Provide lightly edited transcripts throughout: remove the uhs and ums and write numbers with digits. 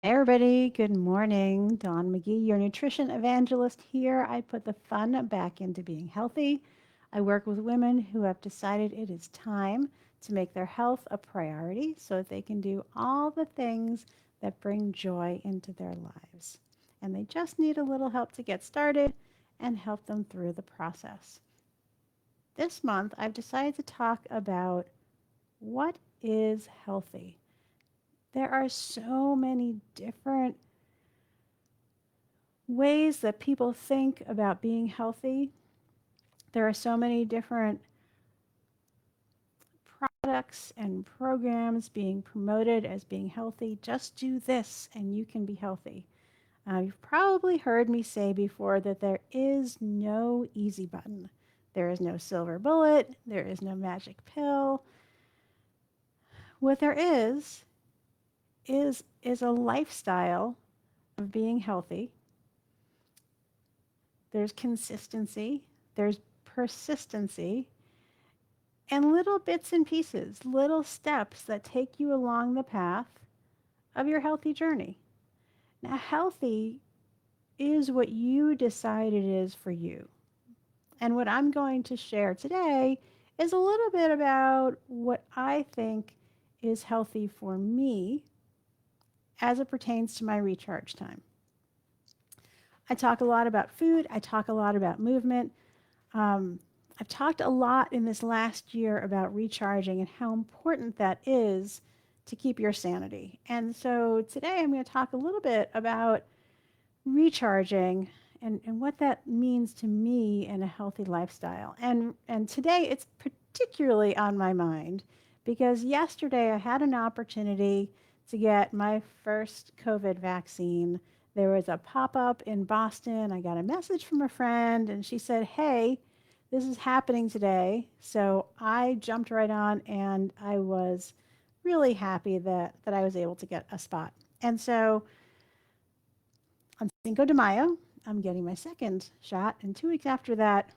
Hey everybody, good morning. Dawn McGee, your nutrition evangelist here. I put the fun back into being healthy. I work with women who have decided it is time to make their health a priority so that they can do all the things that bring joy into their lives. And they just need a little help to get started and help them through the process. This month, I've decided to talk about what is healthy. There are so many different ways that people think about being healthy. There are so many different products and programs being promoted as being healthy. Just do this and you can be healthy. You've probably heard me say before that there is no easy button. There is no silver bullet. There is no magic pill. What there is a lifestyle of being healthy. There's consistency. There's persistency. And little bits and pieces, little steps that take you along the path of your healthy journey. Now, healthy is what you decide it is for you. And what I'm going to share today is a little bit about what I think is healthy for me as it pertains to my recharge time. I talk a lot about food, I talk a lot about movement. Um, I've talked a lot in this last year about recharging and how important that is to keep your sanity. And so today I'm going to talk a little bit about recharging and what that means to me in a healthy lifestyle. And today it's particularly on my mind because yesterday I had an opportunity to get my first COVID vaccine. There was a pop-up in Boston. I got a message from a friend and she said, "Hey, this is happening today." So I jumped right on and I was really happy that I was able to get a spot. And so on Cinco de Mayo, I'm getting my second shot. And 2 weeks after that,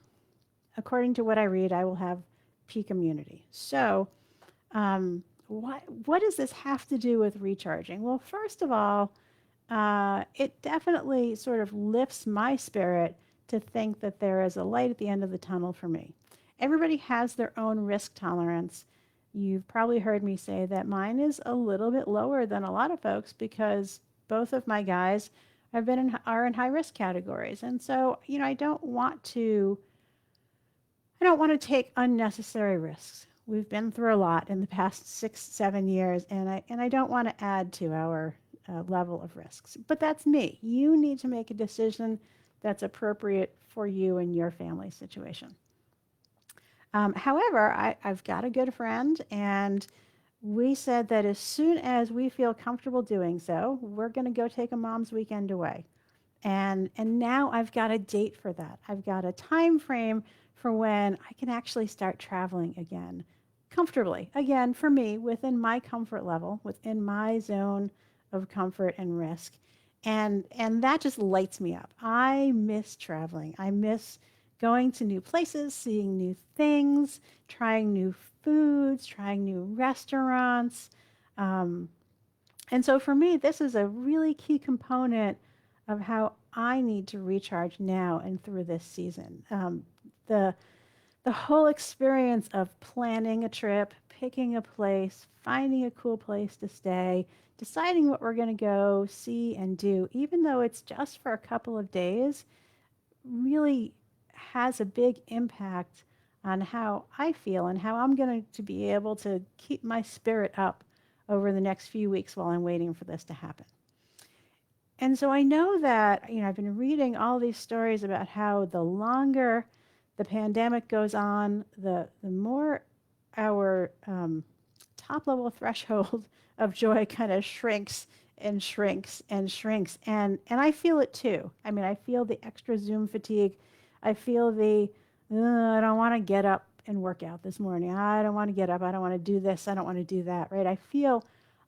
according to what I read, I will have peak immunity. So, what does this have to do with recharging? Well, first of all, it definitely sort of lifts my spirit to think that there is a light at the end of the tunnel for me. Everybody has their own risk tolerance. You've probably heard me say that mine is a little bit lower than a lot of folks because both of my guys are in high risk categories. And so, I don't want to take unnecessary risks. We've been through a lot in the past 6, 7 years, and I don't want to add to our level of risks. But that's me. You need to make a decision that's appropriate for you and your family situation. However, I've got a good friend, and we said that as soon as we feel comfortable doing so, we're going to go take a mom's weekend away. And now I've got a date for that. I've got a time frame for when I can actually start traveling again comfortably. Again, for me, within my comfort level, within my zone of comfort and risk. And that just lights me up. I miss traveling. I miss going to new places, seeing new things, trying new foods, trying new restaurants. Um, and so for me, this is a really key component of how I need to recharge now and through this season. The the whole experience of planning a trip, picking a place, finding a cool place to stay, deciding what we're going to go see and do, even though it's just for a couple of days, really has a big impact on how I feel and how I'm going to be able to keep my spirit up over the next few weeks while I'm waiting for this to happen. And so I know that, I've been reading all these stories about how the longer the pandemic goes on, the more our top level threshold of joy kind of shrinks and shrinks and shrinks. And I feel it too. I mean, I feel the extra Zoom fatigue. I feel I don't want to get up and work out this morning. I don't want to get up. I don't want to do this. I don't want to do that, right? I feel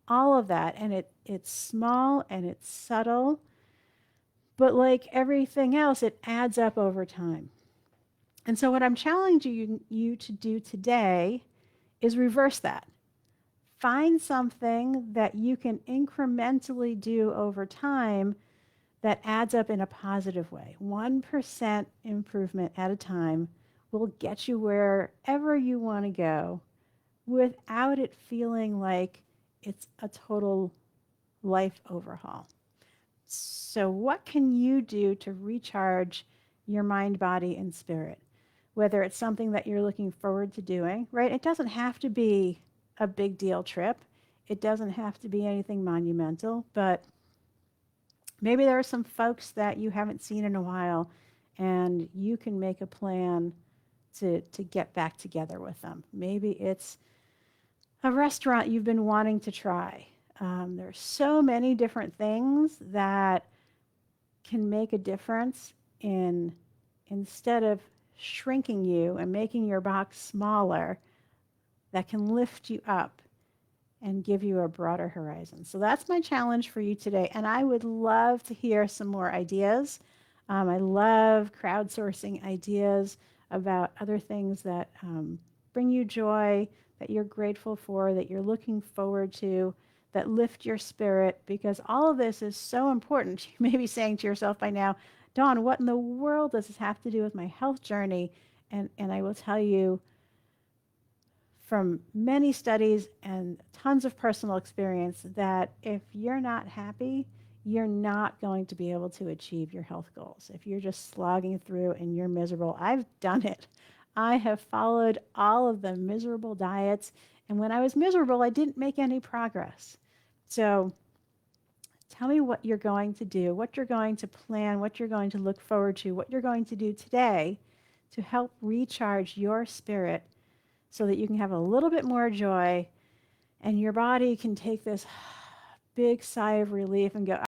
all of that. And it's small and it's subtle. But like everything else, it adds up over time. And so, what I'm challenging you to do today is reverse that. Find something that you can incrementally do over time that adds up in a positive way. 1% improvement at a time will get you wherever you want to go without it feeling like it's a total life overhaul. So, what can you do to recharge your mind, body, and spirit? Whether it's something that you're looking forward to doing, right? It doesn't have to be a big deal trip, it doesn't have to be anything monumental, but maybe there are some folks that you haven't seen in a while and you can make a plan to get back together with them. Maybe it's a restaurant you've been wanting to try. There's so many different things that can make a difference in, instead of shrinking you and making your box smaller, that can lift you up and give you a broader horizon. So that's my challenge for you today. And I would love to hear some more ideas. I love crowdsourcing ideas about other things that bring you joy, that you're grateful for, that you're looking forward to, that lift your spirit, because all of this is so important. You may be saying to yourself by now, Dawn, what in the world does this have to do with my health journey? And I will tell you, from many studies and tons of personal experience, that if you're not happy, you're not going to be able to achieve your health goals. If you're just slogging through and you're miserable, I've done it. I have followed all of the miserable diets, and when I was miserable, I didn't make any progress. So tell me what you're going to do, what you're going to plan, what you're going to look forward to, what you're going to do today to help recharge your spirit so that you can have a little bit more joy and your body can take this big sigh of relief and go,